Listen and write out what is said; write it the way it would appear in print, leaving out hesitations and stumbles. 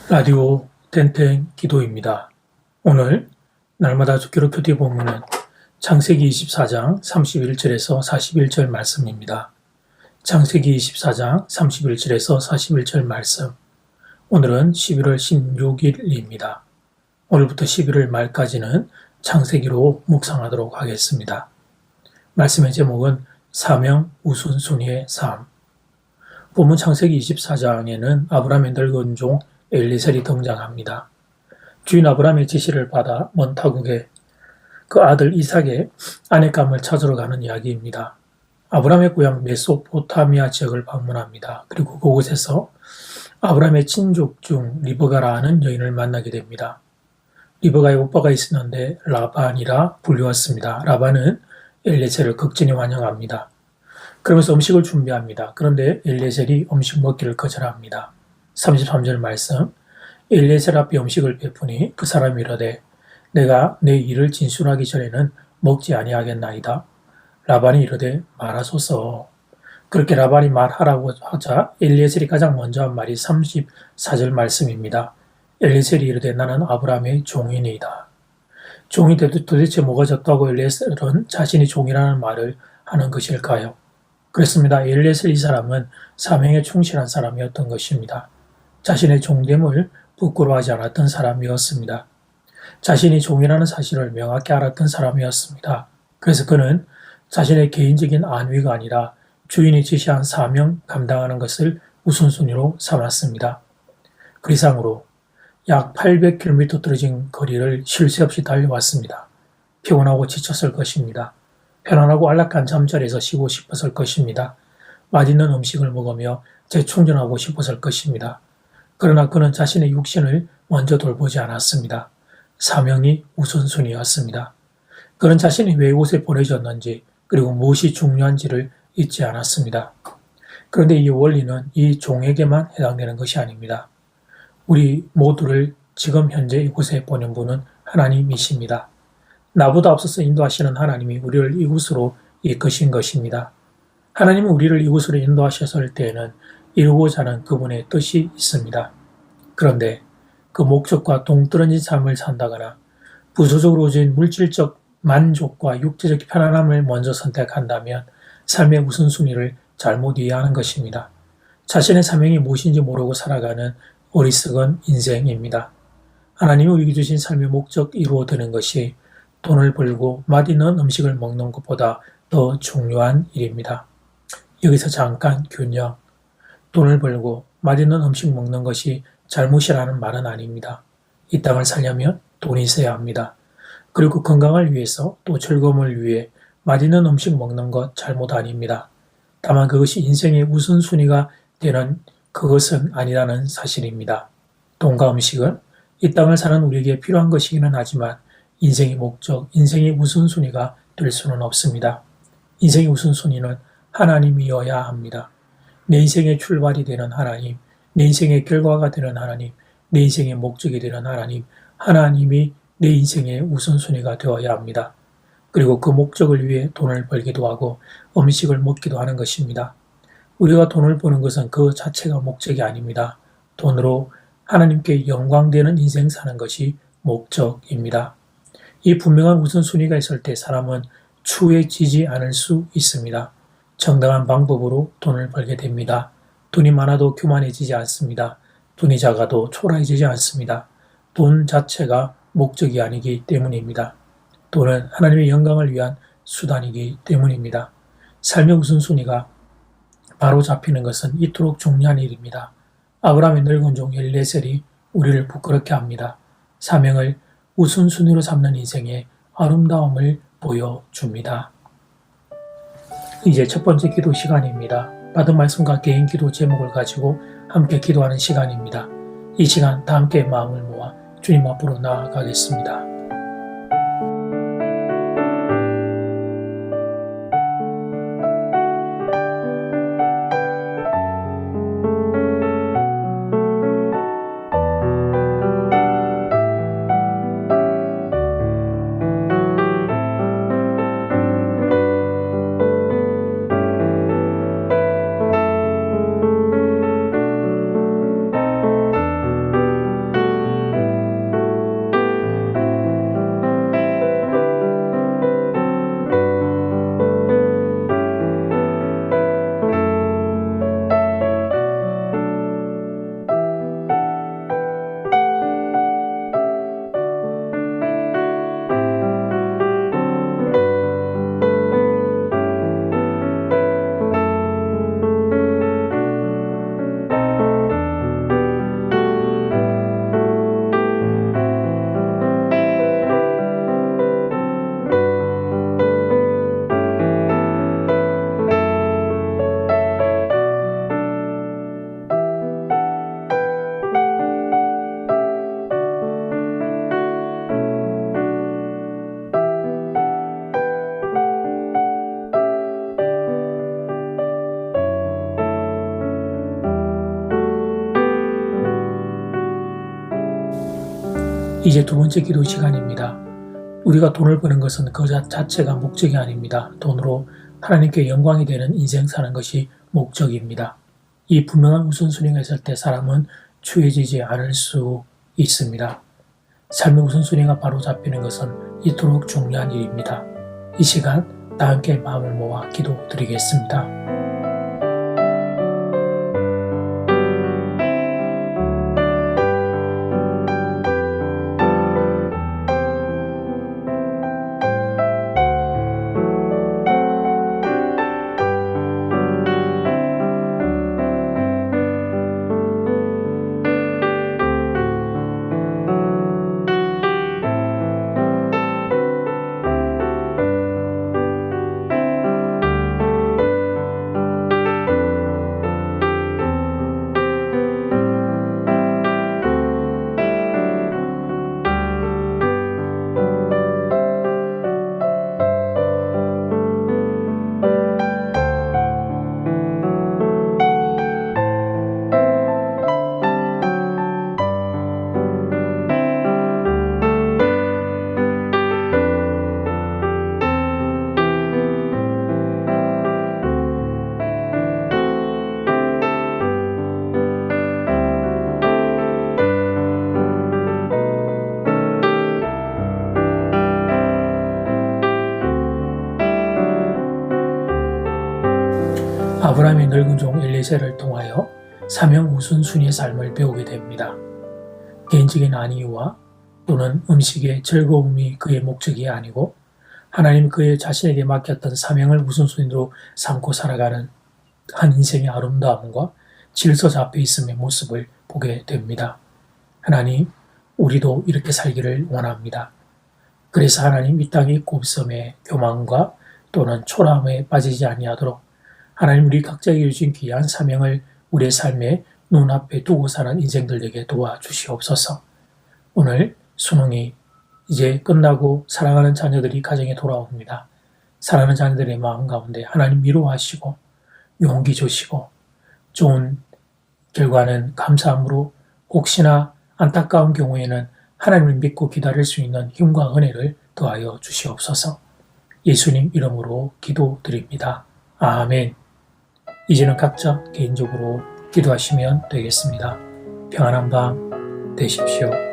라디오 땡땡 기도입니다. 오늘 날마다 기록 큐티 본문은 창세기 24장 31절에서 41절 말씀입니다. 창세기 24장 31절에서 41절 말씀. 오늘은 11월 16일입니다. 오늘부터 11월 말까지는 창세기로 묵상하도록 하겠습니다. 말씀의 제목은 사명 우선순위의 삶. 본문 창세기 24장에는 아브라함의 늙은 종 엘리셀이 등장합니다. 주인 아브라함의 지시를 받아 먼 타국에 그 아들 이삭의 아내감을 찾으러 가는 이야기입니다. 아브라함의 고향 메소포타미아 지역을 방문합니다. 그리고 그곳에서 아브라함의 친족 중 리브가라 하는 여인을 만나게 됩니다. 리브가의 오빠가 있었는데 라반이라 불리웠습니다. 라반은 엘리셀을 극진히 환영합니다. 그러면서 음식을 준비합니다. 그런데 엘리셀이 음식 먹기를 거절합니다. 33절 말씀. 엘리에셀 앞에 음식을 베푸니 그 사람이 이르되 내가 내 일을 진술하기 전에는 먹지 아니하겠나이다. 라반이 이르되 말하소서. 그렇게 라반이 말하라고 하자 엘리에셀이 가장 먼저 한 말이 34절 말씀입니다. 엘리에셀이 이르되 나는 아브라함의 종이니이다. 종이 도대체 뭐가 졌다고 엘리에셀은 자신이 종이라는 말을 하는 것일까요? 그렇습니다. 엘리에셀 이 사람은 사명에 충실한 사람이었던 것입니다. 자신의 종됨을 부끄러워하지 않았던 사람이었습니다. 자신이 종이라는 사실을 명확히 알았던 사람이었습니다. 그래서 그는 자신의 개인적인 안위가 아니라 주인이 지시한 사명 감당하는 것을 우선순위로 삼았습니다. 그 이상으로 약 800km 떨어진 거리를 쉴 새 없이 달려왔습니다. 피곤하고 지쳤을 것입니다. 편안하고 안락한 잠자리에서 쉬고 싶었을 것입니다. 맛있는 음식을 먹으며 재충전하고 싶었을 것입니다. 그러나 그는 자신의 육신을 먼저 돌보지 않았습니다. 사명이 우선순위였습니다. 그는 자신이 왜 이곳에 보내졌는지 그리고 무엇이 중요한지를 잊지 않았습니다. 그런데 이 원리는 이 종에게만 해당되는 것이 아닙니다. 우리 모두를 지금 현재 이곳에 보낸 분은 하나님이십니다. 나보다 앞서서 인도하시는 하나님이 우리를 이곳으로 이끄신 것입니다. 하나님은 우리를 이곳으로 인도하셨을 때에는 이루고자 하는 그분의 뜻이 있습니다. 그런데 그 목적과 동떨어진 삶을 산다거나 부수적으로 얻은 물질적 만족과 육체적 편안함을 먼저 선택한다면 삶의 우선순위를 잘못 이해하는 것입니다. 자신의 사명이 무엇인지 모르고 살아가는 어리석은 인생입니다. 하나님이 우리에게 주신 삶의 목적 이루어드는 것이 돈을 벌고 맛있는 음식을 먹는 것보다 더 중요한 일입니다. 여기서 잠깐 균형. 돈을 벌고 맛있는 음식 먹는 것이 잘못이라는 말은 아닙니다. 이 땅을 살려면 돈이 있어야 합니다. 그리고 건강을 위해서 또 즐거움을 위해 맛있는 음식 먹는 것 잘못 아닙니다. 다만 그것이 인생의 우선순위가 되는 그것은 아니라는 사실입니다. 돈과 음식은 이 땅을 사는 우리에게 필요한 것이기는 하지만 인생의 목적, 인생의 우선순위가 될 수는 없습니다. 인생의 우선순위는 하나님이어야 합니다. 내 인생의 출발이 되는 하나님, 내 인생의 결과가 되는 하나님, 내 인생의 목적이 되는 하나님, 하나님이 내 인생의 우선순위가 되어야 합니다. 그리고 그 목적을 위해 돈을 벌기도 하고 음식을 먹기도 하는 것입니다. 우리가 돈을 버는 것은 그 자체가 목적이 아닙니다. 돈으로 하나님께 영광되는 인생 사는 것이 목적입니다. 이 분명한 우선순위가 있을 때 사람은 추해지지 않을 수 있습니다. 정당한 방법으로 돈을 벌게 됩니다. 돈이 많아도 교만해지지 않습니다. 돈이 작아도 초라해지지 않습니다. 돈 자체가 목적이 아니기 때문입니다. 돈은 하나님의 영광을 위한 수단이기 때문입니다. 삶의 우선순위가 바로 잡히는 것은 이토록 중요한 일입니다. 아브라함의 늙은 종 엘리에셀이 우리를 부끄럽게 합니다. 사명을 우선순위로 삼는 인생의 아름다움을 보여줍니다. 이제 첫 번째 기도 시간입니다. 받은 말씀과 개인 기도 제목을 가지고 함께 기도하는 시간입니다. 이 시간 다 함께 마음을 모아 주님 앞으로 나아가겠습니다. 이제 두 번째 기도 시간입니다. 우리가 돈을 버는 것은 그 자체가 목적이 아닙니다. 돈으로 하나님께 영광이 되는 인생 사는 것이 목적입니다. 이 분명한 우선순위가 있을 때 사람은 추해지지 않을 수 있습니다. 삶의 우선순위가 바로 잡히는 것은 이토록 중요한 일입니다. 이 시간 다 함께 마음을 모아 기도드리겠습니다. 아브라함의 늙은 종 엘리에셀을 통하여 사명 우선순위의 삶을 배우게 됩니다. 개인적인 안위와 또는 음식의 즐거움이 그의 목적이 아니고 하나님 그의 자신에게 맡겼던 사명을 우선순위로 삼고 살아가는 한 인생의 아름다움과 질서 잡혀 있음의 모습을 보게 됩니다. 하나님, 우리도 이렇게 살기를 원합니다. 그래서 하나님 이 땅의 곱셈에 교만과 또는 초라함에 빠지지 아니하도록 하나님 우리 각자에게 주신 귀한 사명을 우리의 삶에 눈앞에 두고 사는 인생들에게 도와주시옵소서. 오늘 수능이 이제 끝나고 사랑하는 자녀들이 가정에 돌아옵니다. 사랑하는 자녀들의 마음 가운데 하나님 위로하시고 용기 주시고 좋은 결과는 감사함으로 혹시나 안타까운 경우에는 하나님을 믿고 기다릴 수 있는 힘과 은혜를 더하여 주시옵소서. 예수님 이름으로 기도드립니다. 아멘. 이제는 각자 개인적으로 기도하시면 되겠습니다. 평안한 밤 되십시오.